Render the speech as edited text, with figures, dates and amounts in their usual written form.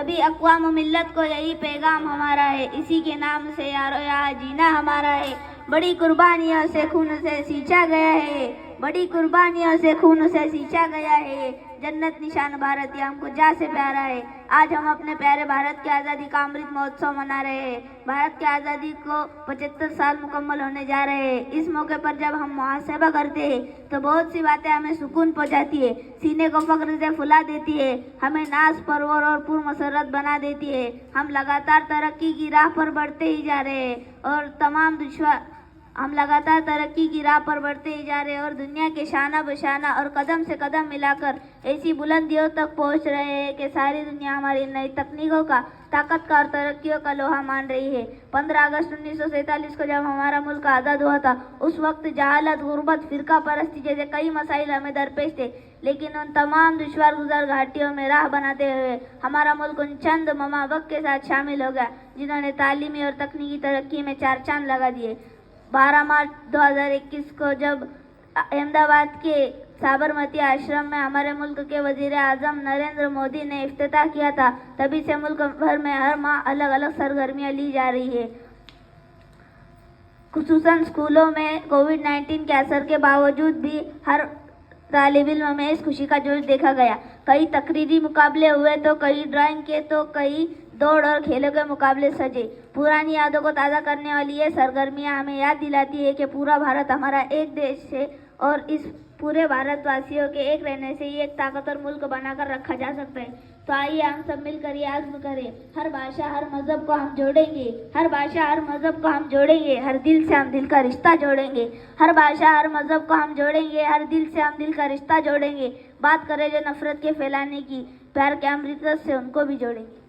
सभी अक़वाम मिल्लत को यही पैगाम हमारा है, इसी के नाम से यारो यहाँ जीना हमारा है। बड़ी कुर्बानियों से खून से सींचा गया है, बड़ी कुर्बानियों से खून से सींचा गया है। जन्नत निशान भारत ये हमको जा से प्यारा है। आज हम अपने प्यारे भारत की आज़ादी का अमृत महोत्सव मना रहे हैं। भारत की आज़ादी को 75 साल मुकम्मल होने जा रहे हैं। इस मौके पर जब हम मुहासबा करते हैं तो बहुत सी बातें हमें सुकून पहुँचाती है, सीने को फख्र से फुला देती है, हमें नाज परवर और पुरमसरत बना देती है। हम लगातार तरक्की की राह पर बढ़ते ही जा रहे हैं और हम लगातार तरक्की की राह पर बढ़ते ही जा रहे हैं और दुनिया के शाना बशाना और कदम से कदम मिलाकर ऐसी बुलंदियों तक पहुंच रहे हैं कि सारी दुनिया हमारी नई तकनीकों का, ताकत का और तरक्कियों का लोहा मान रही है। 15 अगस्त 1947 को जब हमारा मुल्क आज़ाद हुआ था, उस वक्त जहालत, गुर्बत, फिरका परस्ती जैसे कई मसाइल हमें दरपेश थे, लेकिन उन तमाम दुश्वार गुजार घाटियों में राह बनाते हुए हमारा मुल्क उन चंद ममाबक के साथ शामिल हो गया जिन्होंने तालीमी और तकनीकी तरक्की में चार चांद लगा दिए। 12 मार्च 2021 को जब अहमदाबाद के साबरमती आश्रम में हमारे मुल्क के वजीर आज़म नरेंद्र मोदी ने इफ्तिताह किया था, तभी से मुल्क भर में हर माह अलग अलग सरगर्मियां ली जा रही है। खुसूसन स्कूलों में कोविड-19 के असर के बावजूद भी हर तालिब इल्म में इस खुशी का जोश देखा गया। कई तकरीरी मुकाबले हुए तो कई ड्राइंग के तो कई दौड़ और खेलों के मुकाबले सजे। पुरानी यादों को ताज़ा करने वाली ये सरगर्मियाँ हमें याद दिलाती है कि पूरा भारत हमारा एक देश है और इस पूरे भारतवासियों के एक रहने से ये एक ताकतवर मुल्क बनाकर रखा जा सकता है। तो आइए हम सब मिलकर ये आज़्म करें, हर भाषा हर मज़हब को हम जोड़ेंगे, हर भाषा हर मज़हब को हम जोड़ेंगे, हर दिल से हम दिल का रिश्ता जोड़ेंगे। हर भाषा हर मज़हब को हम जोड़ेंगे, हर दिल से हम दिल का रिश्ता जोड़ेंगे। बात करें जो नफ़रत के फैलाने की, प्यार के अमृत से उनको भी जोड़ेंगे।